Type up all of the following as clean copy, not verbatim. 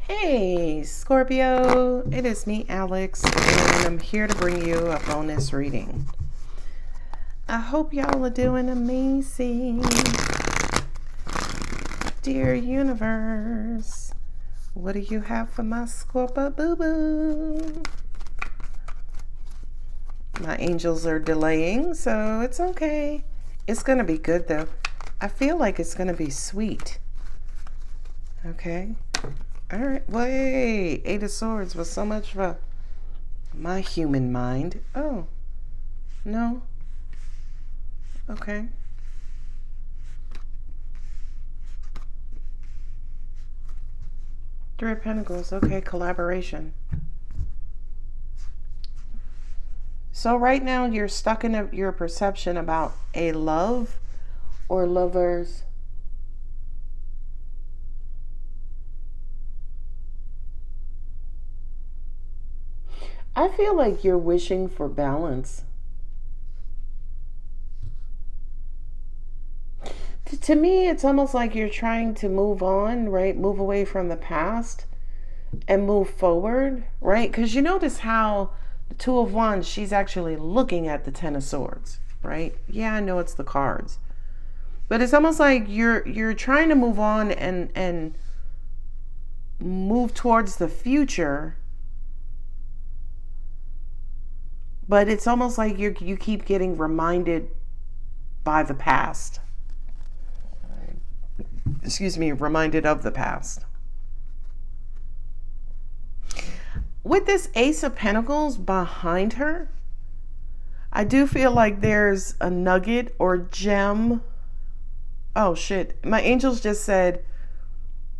Hey Scorpio, it is me Alex, and I'm here to bring you a bonus reading. I hope y'all are doing amazing. Dear universe, what do you have for my Scorpio boo-boo? My angels are delaying, so it's okay. It's gonna be good though. I feel like it's gonna be sweet. Okay. All right, wait. Eight of Swords was so much for my human mind. Oh, no. Okay. Three of Pentacles. Okay, collaboration. So right now you're stuck in your perception about a love or lovers. I feel like you're wishing for balance. To me, it's almost like you're trying to move on, right? Move away from the past and move forward, right? Because you notice how the Two of Wands, she's actually looking at the Ten of Swords, right? Yeah, I know it's the cards. But it's almost like you're trying to move on and move towards the future. But it's almost like you keep getting reminded by the past. Excuse me, reminded of the past. With this Ace of Pentacles behind her, I do feel like there's a nugget or gem. Oh shit, my angels just said,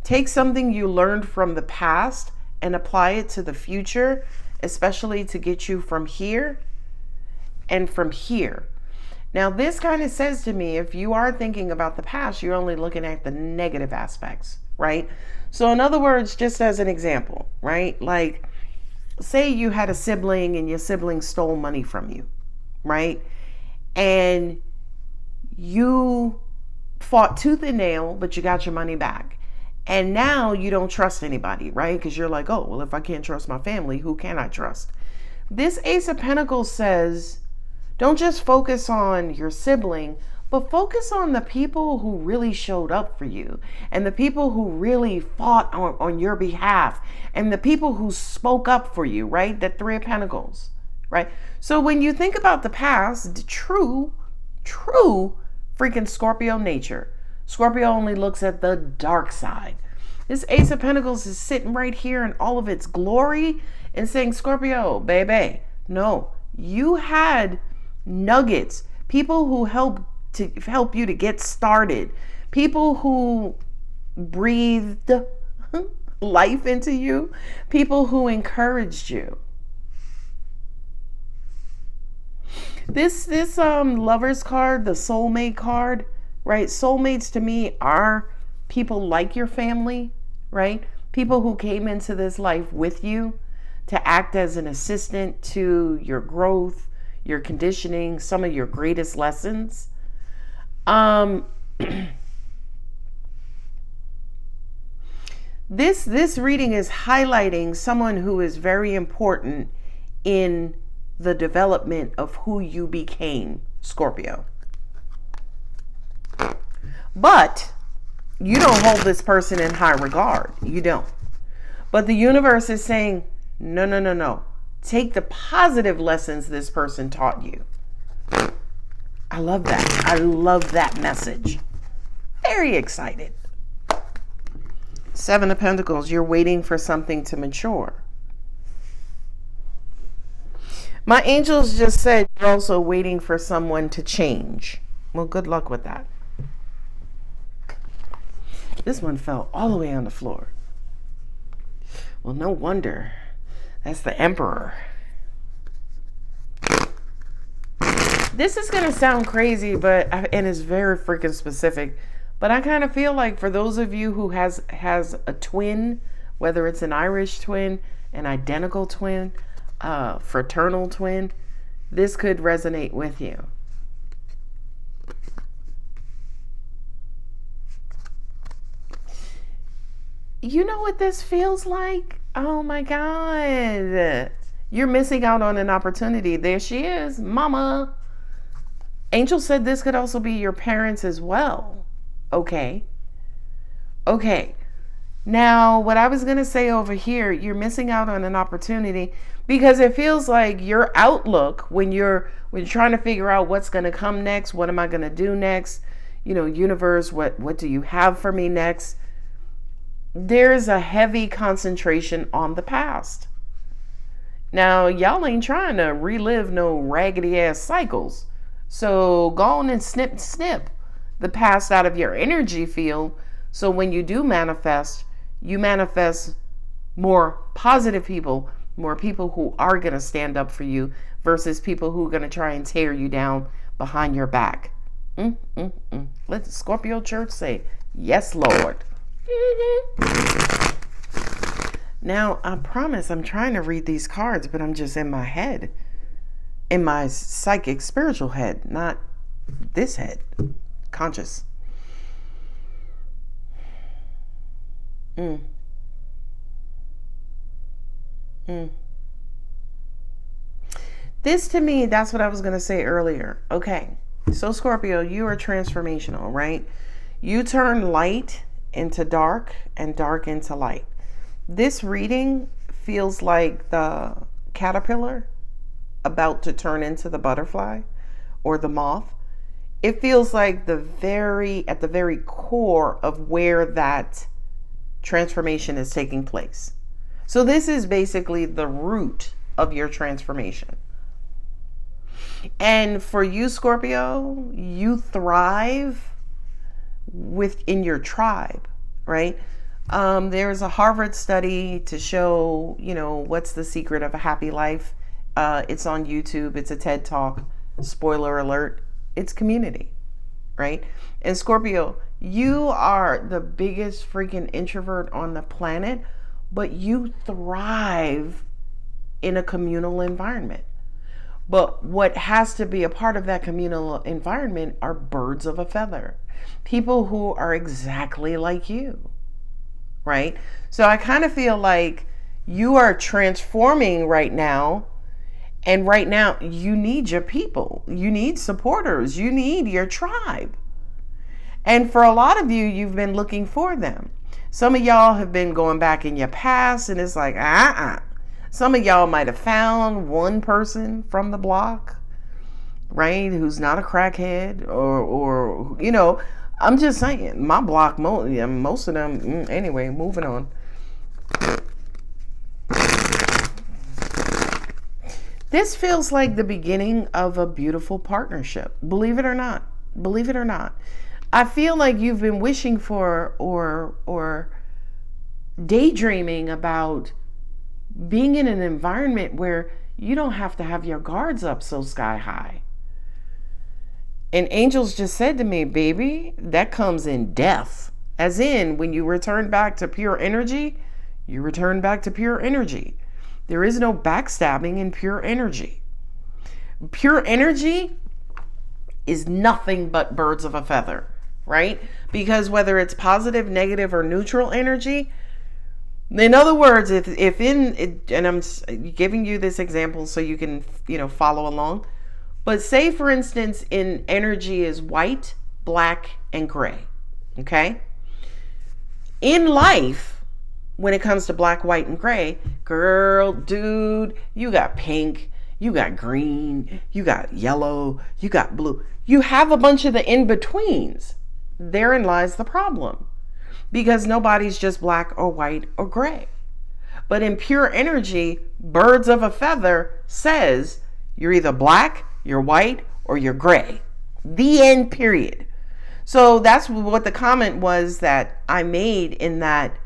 take something you learned from the past and apply it to the future, especially to get you from here and from here. Now, this kind of says to me, if you are thinking about the past, you're only looking at the negative aspects, right? So in other words, just as an example, right? Like, say you had a sibling and your sibling stole money from you, right? And you fought tooth and nail, but you got your money back. And now you don't trust anybody, right? Because you're like, oh, well, if I can't trust my family, who can I trust? This Ace of Pentacles says, don't just focus on your sibling, but focus on the people who really showed up for you and the people who really fought on your behalf and the people who spoke up for you, right? The Three of Pentacles, right? So when you think about the past, true freaking Scorpio nature. Scorpio only looks at the dark side. This Ace of Pentacles is sitting right here in all of its glory and saying, Scorpio, baby, no, you had nuggets, people who help you to get started, people who breathed life into you, people who encouraged you. This Lovers card, the soulmate card, right? Soulmates to me are people like your family, right? People who came into this life with you to act as an assistant to your growth, your conditioning, some of your greatest lessons. This reading is highlighting someone who is very important in the development of who you became, Scorpio. But you don't hold this person in high regard. You don't. But the universe is saying, no. Take the positive lessons this person taught you. I love that. I love that message. Very excited. Seven of Pentacles, you're waiting for something to mature. My angels just said you're also waiting for someone to change. Well, good luck with that. This one fell all the way on the floor. Well, no wonder. That's the Emperor. This is going to sound crazy, and it's very freaking specific. But I kind of feel like for those of you who has a twin, whether it's an Irish twin, an identical twin, a fraternal twin, this could resonate with you. You know what this feels like? Oh my God. You're missing out on an opportunity. There she is, mama. Angel said this could also be your parents as well. Okay. Now, what I was going to say over here, you're missing out on an opportunity because it feels like your outlook when you're trying to figure out what's going to come next, what am I going to do next? Universe, what do you have for me next? There's a heavy concentration on the past. Now, y'all ain't trying to relive no raggedy ass cycles. So go on and snip the past out of your energy field. So when you do manifest, you manifest more positive people, more people who are going to stand up for you versus people who are going to try and tear you down behind your back. Let the Scorpio church say, yes, Lord. Now, I promise I'm trying to read these cards, but I'm just in my head. In my psychic spiritual head, not this head. Conscious. This to me, that's what I was going to say earlier. Okay. So Scorpio, you are transformational, right? You turn light into dark and dark into light. This reading feels like the caterpillar about to turn into the butterfly or the moth. It feels like at the very core of where that transformation is taking place. So this is basically the root of your transformation. And for you, Scorpio, you thrive within your tribe, right? There's a Harvard study to show, what's the secret of a happy life. It's on YouTube. It's a TED Talk. Spoiler alert. It's community, right? And Scorpio, you are the biggest freaking introvert on the planet, but you thrive in a communal environment. But what has to be a part of that communal environment are birds of a feather. People who are exactly like you, right? So I kind of feel like you are transforming right now. And right now you need your people. You need supporters. You need your tribe. And for a lot of you, you've been looking for them. Some of y'all have been going back in your past and it's like, Some of y'all might have found one person from the block, right, who's not a crackhead or I'm just saying, my block, most of them, anyway, moving on. This feels like the beginning of a beautiful partnership. Believe it or not. I feel like you've been wishing for or daydreaming about being in an environment where you don't have to have your guards up so sky high. And angels just said to me, baby, that comes in death. As in, when you return back to pure energy, you return back to pure energy. There is no backstabbing in pure energy. Pure energy is nothing but birds of a feather, right? Because whether it's positive, negative, or neutral energy, in other words, and I'm giving you this example so you can, follow along. But say, for instance, in energy is white, black, and gray. Okay? In life, when it comes to black, white, and gray, girl, dude, you got pink, you got green, you got yellow, you got blue. You have a bunch of the in-betweens. Therein lies the problem. Because nobody's just black or white or gray. But in pure energy, birds of a feather says you're either black, you're white, or you're gray. The end, period. So that's what the comment was that I made, in that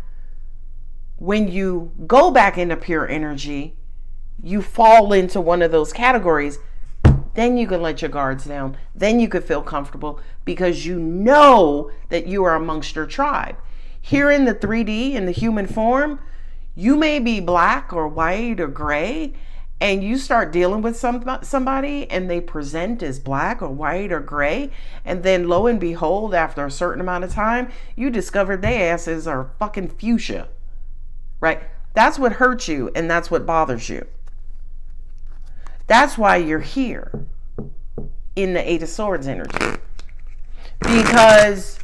when you go back into pure energy, you fall into one of those categories. Then you can let your guards down. Then you could feel comfortable because you know that you are amongst your tribe. Here in the 3D, in the human form, you may be black or white or gray, and you start dealing with somebody and they present as black or white or gray, and then lo and behold, after a certain amount of time, you discover their asses are fucking fuchsia. right? That's what hurts you, and that's what bothers you. That's why you're here in the Eight of Swords energy. Because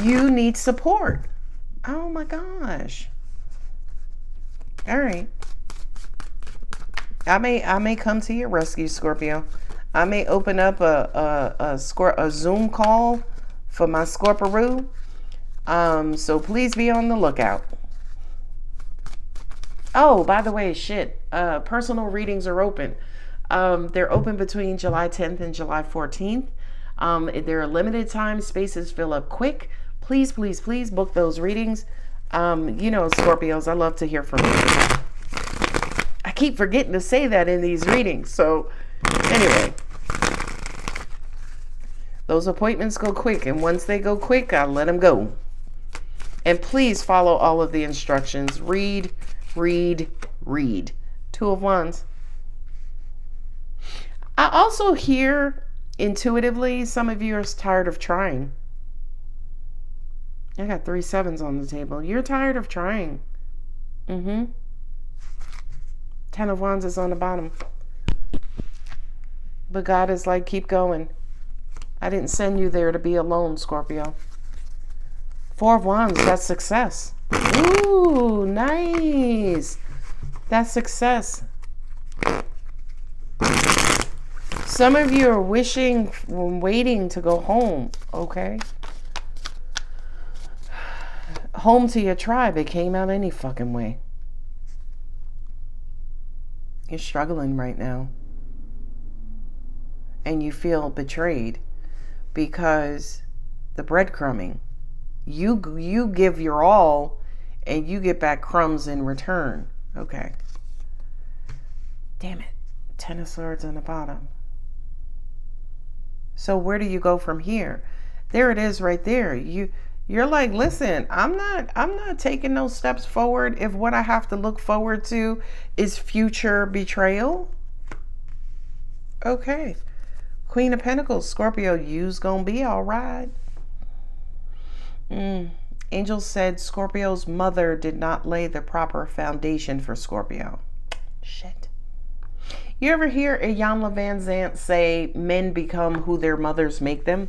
you need support. Oh my gosh. All right. I may come to your rescue, Scorpio. I may open up a Zoom call for my Scorpio. So please be on the lookout. Oh, by the way, personal readings are open. They're open between July 10th and July 14th. There are limited time, spaces fill up quick. Please, please, please book those readings. Scorpios, I love to hear from you. I keep forgetting to say that in these readings. So anyway, those appointments go quick. And once they go quick, I let them go. And please follow all of the instructions. Read. Two of Wands. I also hear intuitively some of you are tired of trying. I got 3 sevens on the table. You're tired of trying. 10 of Wands is on the bottom. But God is like, keep going. I didn't send you there to be alone, Scorpio. 4 of Wands, that's success. Ooh, nice. That's success. Some of you are waiting to go home, okay? Home to your tribe. It came out any fucking way. You're struggling right now. And you feel betrayed because the breadcrumbing. You give your all and you get back crumbs in return. Okay. Damn it. 10 of Swords on the bottom. So where do you go from here? There it is right there. You're like, listen, I'm not taking no steps forward if what I have to look forward to is future betrayal. Okay. Queen of Pentacles, Scorpio, you's gonna be all right. Angel said Scorpio's mother did not lay the proper foundation for Scorpio. Shit. You ever hear Iyanla Vanzant say men become who their mothers make them?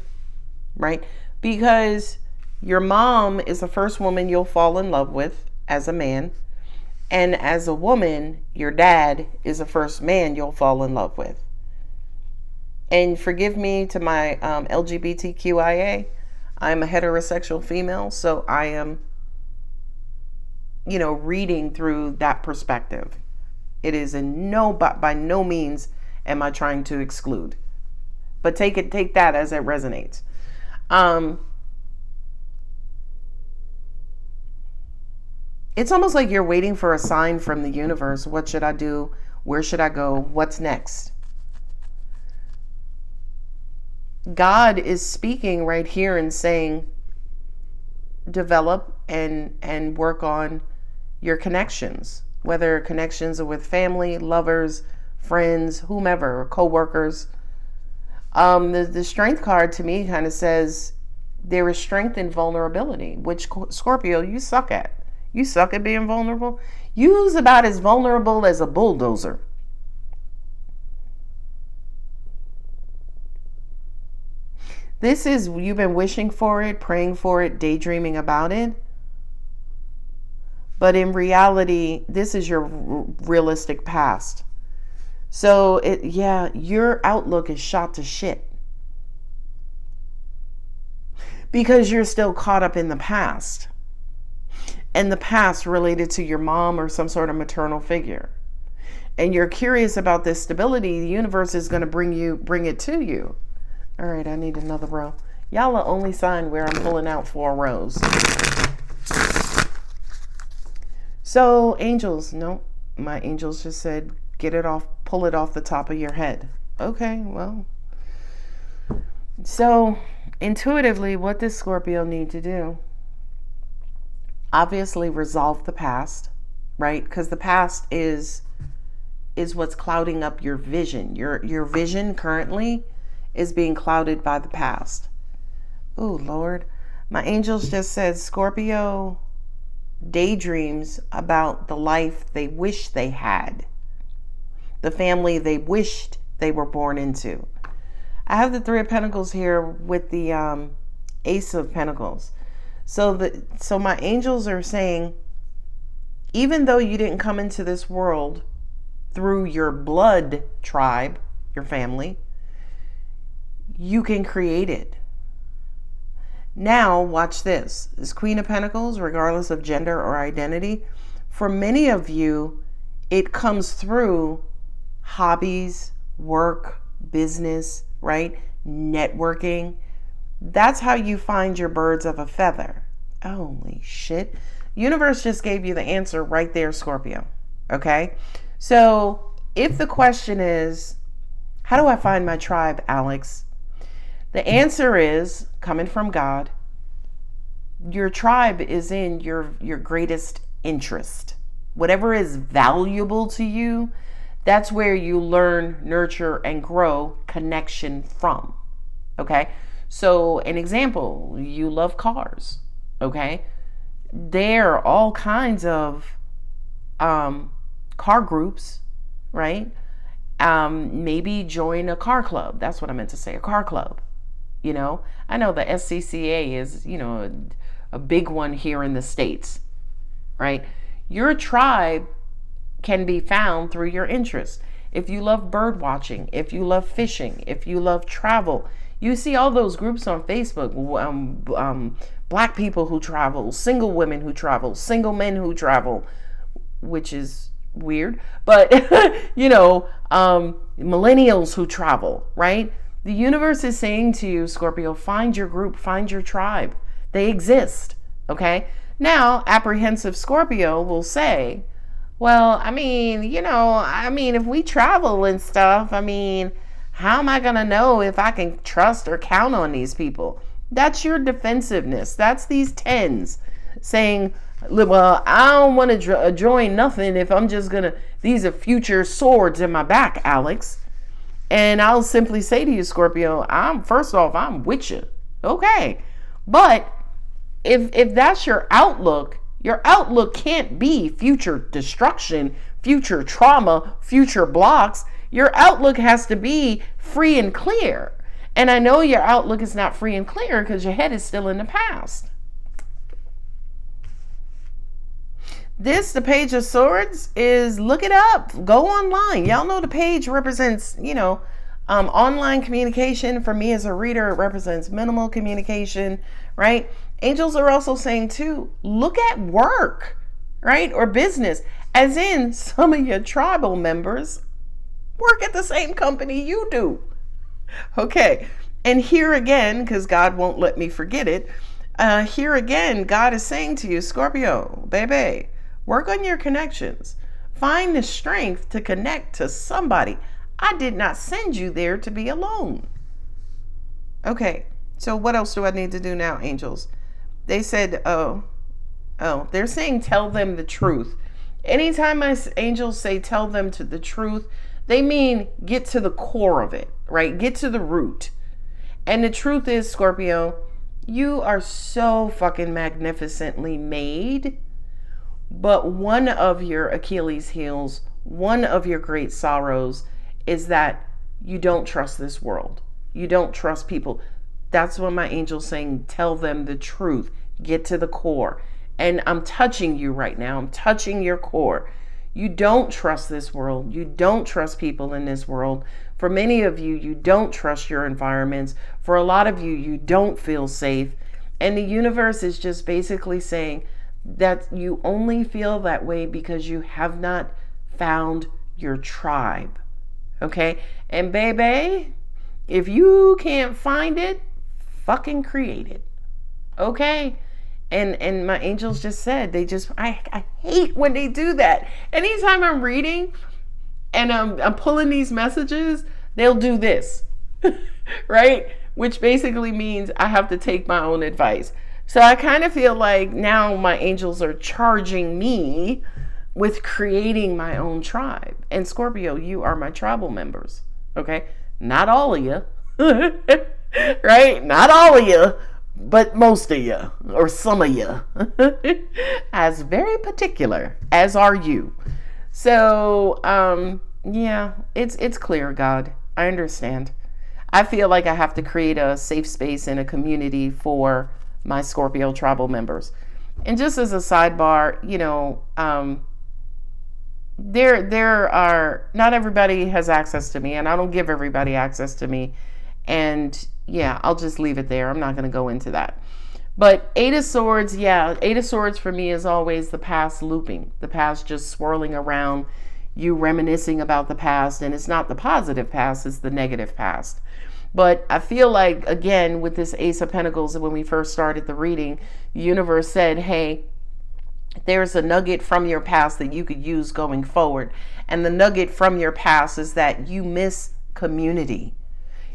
Right? Because your mom is the first woman you'll fall in love with as a man. And as a woman, your dad is the first man you'll fall in love with. And forgive me to my LGBTQIA. I'm a heterosexual female, so I am, reading through that perspective. It is by no means am I trying to exclude. But take that as it resonates. It's almost like you're waiting for a sign from the universe. What should I do? Where should I go? What's next? God is speaking right here and saying, develop and work on your connections, whether connections are with family, lovers, friends, whomever, co-workers. The strength card to me kind of says there is strength in vulnerability, which Scorpio, you suck at. You suck at being vulnerable. You's about as vulnerable as a bulldozer. This is, you've been wishing for it, praying for it, daydreaming about it. But in reality, this is your realistic past. So, your outlook is shot to shit. Because you're still caught up in the past. And the past related to your mom or some sort of maternal figure. And you're curious about this stability. The universe is going to bring it to you. All right, I need another row. Y'all are only sign where I'm pulling out 4 rows. So, angels, no, my angels just said, get it off, pull it off the top of your head. Okay, well. So, intuitively, what does Scorpio need to do? Obviously, resolve the past, right? Because the past is what's clouding up your vision. Your vision currently is being clouded by the past. Oh, Lord. My angels just said, Scorpio, daydreams about the life they wish they had, the family they wished they were born into. I have the Three of Pentacles here with the Ace of Pentacles. So my angels are saying, even though you didn't come into this world through your blood tribe, your family, you can create it. Now, watch this. This Queen of Pentacles, regardless of gender or identity, for many of you, it comes through hobbies, work, business, right? Networking. That's how you find your birds of a feather. Holy shit. Universe just gave you the answer right there, Scorpio. Okay? So, if the question is, how do I find my tribe, Alex? The answer is, coming from God, your tribe is in your greatest interest. Whatever is valuable to you, that's where you learn, nurture, and grow connection from. Okay? So, an example, you love cars. Okay? There are all kinds of car groups, right? Maybe join a car club. That's what I meant to say, a car club. You know, I know the SCCA is, a big one here in the States, right? Your tribe can be found through your interests. If you love bird watching, if you love fishing, if you love travel, you see all those groups on Facebook, black people who travel, single women who travel, single men who travel, which is weird, but, millennials who travel, right? The universe is saying to you, Scorpio, find your group, find your tribe. They exist, okay? Now, apprehensive Scorpio will say, well, if we travel and stuff, how am I going to know if I can trust or count on these people? That's your defensiveness. That's these tens saying, well, I don't want to join nothing if I'm just going to, these are future swords in my back, Alex. And I'll simply say to you, Scorpio, I'm with you. Okay. But if that's your outlook can't be future destruction, future trauma, future blocks. Your outlook has to be free and clear. And I know your outlook is not free and clear because your head is still in the past. This, the Page of Swords, is, look it up. Go online. Y'all know the page represents, online communication. For me as a reader, it represents minimal communication, right? Angels are also saying, too, look at work, right? Or business. As in, some of your tribal members work at the same company you do. Okay. And here again, because God won't let me forget it, here again, God is saying to you, Scorpio, baby, work on your connections. Find the strength to connect to somebody. I did not send you there to be alone. Okay, so what else do I need to do now, angels? They said, they're saying tell them the truth. Anytime my angels say tell them the truth, they mean get to the core of it, right? Get to the root. And the truth is, Scorpio, you are so fucking magnificently made. But one of your Achilles heels, one of your great sorrows is that you don't trust this world. You don't trust people. That's what my angel's saying. Tell them the truth. Get to the core. And I'm touching you right now. I'm touching your core. You don't trust this world. You don't trust people in this world. For many of you, you don't trust your environments. For a lot of you, you don't feel safe. And the universe is just basically saying that you only feel that way because you have not found your tribe. Okay? And baby, if you can't find it, fucking create it. Okay? And my angels just said, I hate when they do that. Anytime I'm reading and I'm pulling these messages, they'll do this, right? Which basically means I have to take my own advice. So I kind of feel like now my angels are charging me with creating my own tribe. And Scorpio, you are my tribal members, okay? Not all of you, right? Not all of you. but most of you, or some of you, as very particular, as are you. So, yeah, it's clear, God. I understand. I feel like I have to create a safe space and a community for my Scorpio tribal members. And just as a sidebar, there are, not everybody has access to me, and I don't give everybody access to me. And yeah, I'll just leave it there. I'm not going to go into that. But Eight of Swords, yeah, Eight of Swords for me is always the past looping, the past just swirling around, you reminiscing about the past. And it's not the positive past, it's the negative past. But I feel like, again, with this Ace of Pentacles, when we first started the reading, the universe said, hey, there's a nugget from your past that you could use going forward. And the nugget from your past is that you miss community.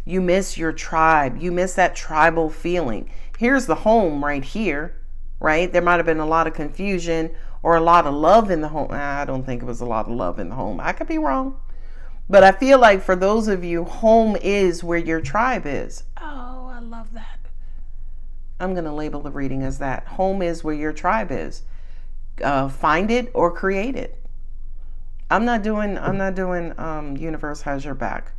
You miss your tribe. You miss that tribal feeling. Here's the home right here, right? There might have been a lot of confusion or a lot of love in the home. I don't think it was a lot of love in the home. I could be wrong. But I feel like for those of you, home is where your tribe is. Oh, I love that. I'm going to label the reading as that. Home is where your tribe is. Find it or create it. I'm not doing universe has your back.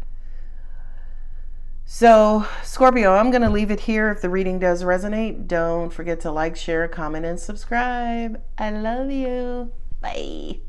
So, Scorpio, I'm going to leave it here. If the reading does resonate, don't forget to like, share, comment, and subscribe. I love you. Bye.